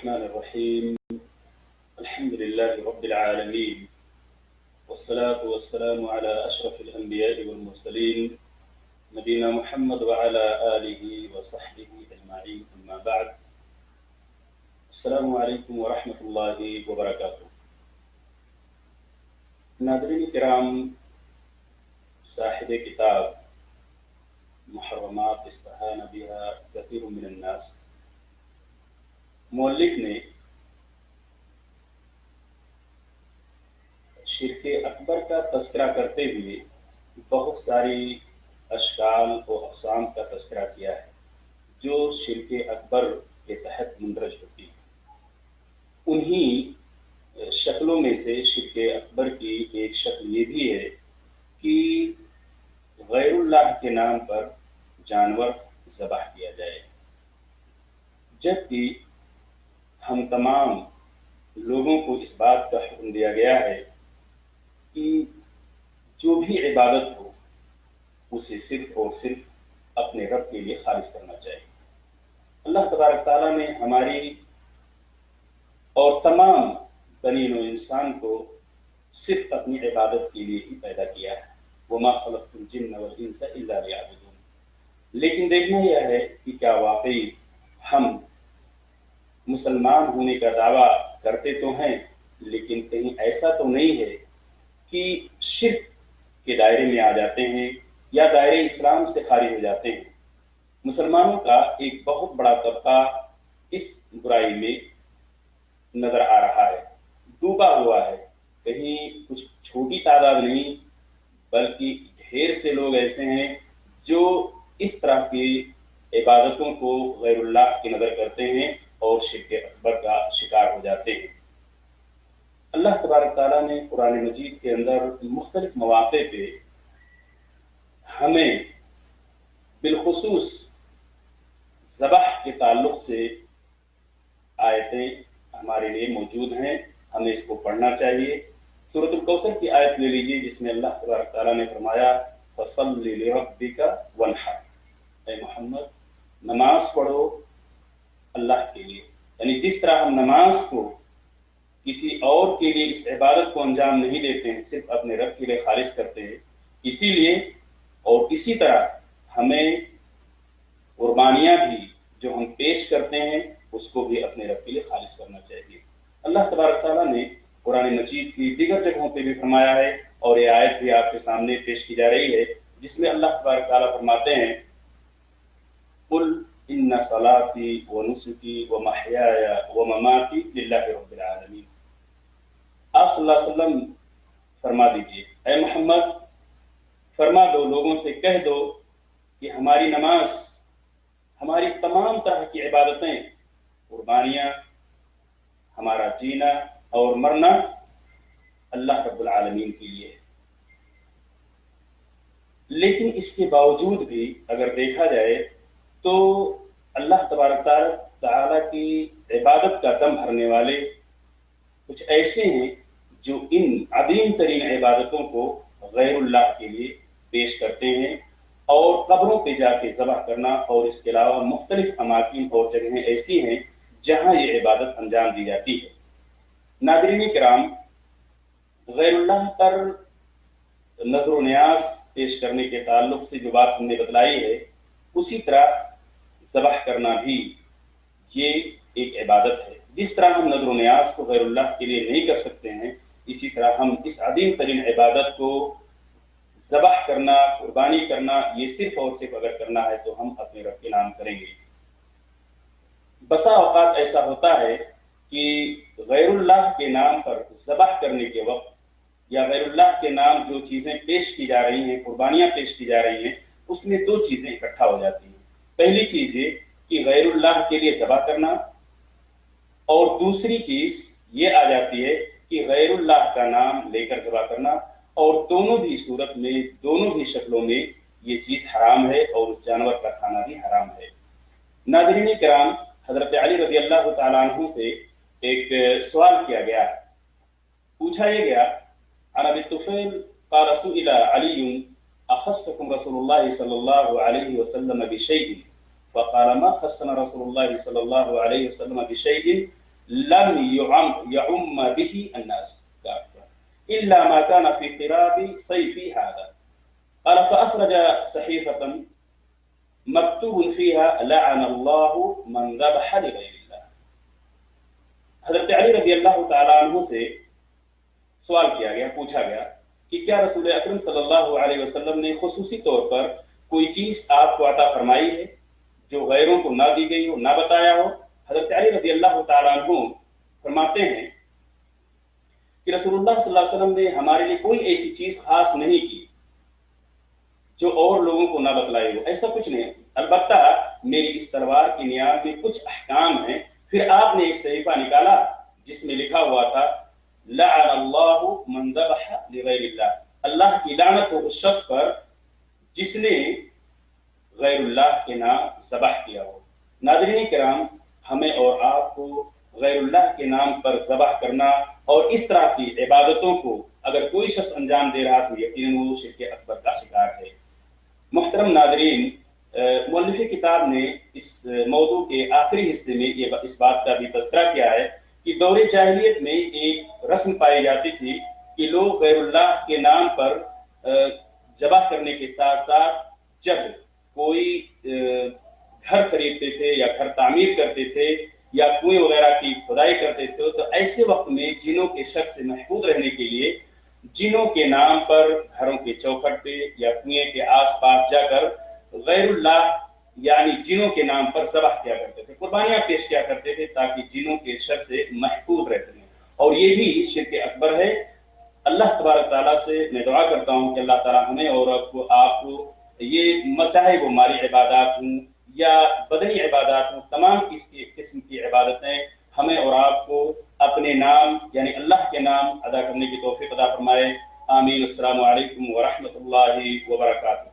الرحمن الرحيم الحمد لله رب العالمين والصلاة والسلام على أشرف الأنبياء والمرسلين نبينا محمد وعلى آله وصحبه أجمعين أما بعد السلام عليكم ورحمة الله وبركاته ناظرین کرام صاحب کتاب محرمات استهان بها كثير من الناس مؤلف نے شرک اکبر کا تذکرہ کرتے ہوئے بہت ساری اشکال و اقسام کا تذکرہ کیا ہے جو شرک اکبر کے تحت مندرج ہوتی ہے۔ انہی شکلوں میں سے شرک اکبر کی ایک شکل یہ بھی ہے کہ غیر اللہ کے نام پر جانور ذبح کیا جائے، جبکہ ہم تمام لوگوں کو اس بات کا حکم دیا گیا ہے کہ جو بھی عبادت ہو اسے صرف اور صرف اپنے رب کے لیے خالص کرنا چاہیے۔ اللہ تبارک تعالیٰ نے ہماری اور تمام بنی نوع انسان کو صرف اپنی عبادت کے لیے ہی پیدا کیا ہے، وما خلقت الجن والانس الا لیعبدون۔ لیکن دیکھنا یہ ہے کہ کیا واقعی ہم مسلمان ہونے کا دعویٰ کرتے تو ہیں، لیکن کہیں ایسا تو نہیں ہے کہ شرک کے دائرے میں آ جاتے ہیں یا دائرے اسلام سے خارج ہو جاتے ہیں۔ مسلمانوں کا ایک بہت بڑا طبقہ اس برائی میں نظر آ رہا ہے، ڈوبا ہوا ہے۔ کہیں کچھ چھوٹی تعداد نہیں بلکہ ڈھیر سے لوگ ایسے ہیں جو اس طرح کی عبادتوں کو غیر اللہ کی نظر کرتے ہیں اور شرک اکبر کا شکار ہو جاتے ہیں۔ اللہ تبارک تعالیٰ نے قرآن مجید کے اندر مختلف مواقع پہ ہمیں بالخصوص ذبح کے تعلق سے آیتیں ہمارے لیے موجود ہیں، ہمیں اس کو پڑھنا چاہیے۔ سورۃ الکوثر کی آیت لے لیجیے جس میں اللہ تبارک تعالیٰ نے فرمایا فَصَلِّ لِرَبِّكَ وَانْحَرْ، اے محمد نماز پڑھو اللہ کے لیے، یعنی جس طرح ہم نماز کو کسی اور کے لیے اس عبادت کو انجام نہیں دیتے ہیں، صرف اپنے رب کے لیے خالص کرتے ہیں، اسی لیے اور اسی طرح ہمیں قربانیاں بھی جو ہم پیش کرتے ہیں اس کو بھی اپنے رب کے لیے خالص کرنا چاہیے۔ اللہ تبارک تعالیٰ نے قرآن مجید کی دیگر جگہوں پہ بھی فرمایا ہے، اور یہ آیت بھی آپ کے سامنے پیش کی جا رہی ہے جس میں اللہ تبارک تعالیٰ فرماتے ہیں قل ان صلاتی ونسکی ومحیای ومماتی للہ رب العالمین۔ آپ صلی اللہ علیہ وسلم فرما دیجئے، اے محمد فرما دو، لوگوں سے کہہ دو کہ ہماری نماز، ہماری تمام طرح کی عبادتیں، قربانیاں، ہمارا جینا اور مرنا اللہ رب العالمین کے لیے ہے۔ لیکن اس کے باوجود بھی اگر دیکھا جائے تو اللہ تبارک تعالیٰ کی عبادت کا دم بھرنے والے کچھ ایسے ہیں جو ان عظیم ترین عبادتوں کو غیر اللہ کے لیے پیش کرتے ہیں، اور قبروں پہ جا کے ذبح کرنا اور اس کے علاوہ مختلف اماکن اور جگہیں ایسی ہیں جہاں یہ عبادت انجام دی جاتی ہے۔ ناظرین کرام، غیر اللہ پر نظر و نیاز پیش کرنے کے تعلق سے جو بات ہم نے بتلائی ہے، اسی طرح ذبح کرنا بھی یہ ایک عبادت ہے۔ جس طرح ہم نظر و نیاز کو غیر اللہ کے لیے نہیں کر سکتے ہیں، اسی طرح ہم اس عظیم ترین عبادت کو ذبح کرنا، قربانی کرنا، یہ صرف اور صرف اگر کرنا ہے تو ہم اپنے رب کے نام کریں گے۔ بسا اوقات ایسا ہوتا ہے کہ غیر اللہ کے نام پر ذبح کرنے کے وقت یا غیر اللہ کے نام جو چیزیں پیش کی جا رہی ہیں، قربانیاں پیش کی جا رہی ہیں، اس میں دو چیزیں اکٹھا ہو جاتی ہیں۔ پہلی چیز یہ کہ غیر اللہ کے لیے ذبح کرنا، اور دوسری چیز یہ آ جاتی ہے کہ غیر اللہ کا نام لے کر ذبح کرنا، اور دونوں بھی صورت میں، دونوں بھی شکلوں میں یہ چیز حرام ہے اور اس جانور کا کھانا بھی حرام ہے۔ ناظرین کرام، حضرت علی رضی اللہ تعالیٰ عنہ سے ایک سوال کیا گیا، پوچھا یہ گیا عن ابی الطفیل قال سئل علی اخصکم رسول اللہ صلی اللہ علیہ وسلم بشیء فقال ما خصنا رسول اللہ صلی اللہ علیہ وسلم بشیء لم يعم به الناس كافة إلا ما كان في قراب صيفي هذا. قال فأخرج صحيفة مكتوب فيها لعن الله من ذبح لغير اللہ. حضرت علی رضی اللہ تعالیٰ عنہ سے سوال کیا گیا، پوچھا گیا کہ کیا رسول اکرم صلی اللہ علیہ وسلم نے خصوصی طور پر کوئی چیز آپ کو عطا فرمائی ہے جو غیروں کو نہ دی گئی ہو، نہ بتایا ہو؟ حضرت علی رضی اللہ تعالیٰ عنہ فرماتے ہیں کہ رسول اللہ صلی اللہ علیہ وسلم نے ہمارے لیے کوئی ایسی چیز خاص نہیں کی جو اور لوگوں کو نہ بتلائی ہو، ایسا کچھ نہیں. البتہ میری اس تلوار کی نیاب میں کچھ احکام ہیں. پھر آپ نے ایک صحیفہ نکالا جس میں لکھا ہوا تھا لعن اللہ من ذبح لغیر اللہ، اللہ کی لعنت ہو اس شخص پر جس نے غیر اللہ کے نام ذبح کیا ہو. ناظرین کرام، ہمیں اور آپ کو غیر اللہ کے نام پر ذبح کرنا اور اس طرح کی عبادتوں کو اگر کوئی شخص انجام دے رہا تو یقیناً وہ شرک اکبر کا شکار ہے. محترم ناظرین، مؤلف کتاب نے اس موضوع کے آخری حصے میں اس بات کا بھی تذکرہ کیا ہے کہ دور جاہلیت میں ایک رسم پائی جاتی تھی کہ لوگ غیر اللہ کے نام پر ذبح کرنے کے ساتھ ساتھ جب کوئی گھر خریدتے تھے یا گھر تعمیر کرتے تھے یا کنویں وغیرہ کی کھدائی کرتے تھے تو ایسے وقت میں جنوں کے شر سے محفوظ رہنے کے لیے جنوں کے نام پر گھروں کے چوکھٹ پہ یا کنویں کے آس پاس جا کر غیر اللہ یعنی جنوں کے نام پر ذبح کیا کرتے تھے، قربانیاں پیش کیا کرتے تھے تاکہ جنوں کے شر سے محفوظ رہ سکیں. اور یہ بھی شرک اکبر ہے. اللہ تبارک تعالیٰ سے میں دعا کرتا ہوں کہ اللہ تعالیٰ ہمیں اور آپ کو یہ چاہے وہ مالی عبادات ہوں یا بدنی عبادات ہوں، تمام قسم کی عبادتیں ہمیں اور آپ کو اپنے نام یعنی اللہ کے نام ادا کرنے کی توفیق عطا فرمائے. آمین. السلام علیکم ورحمۃ اللہ وبرکاتہ.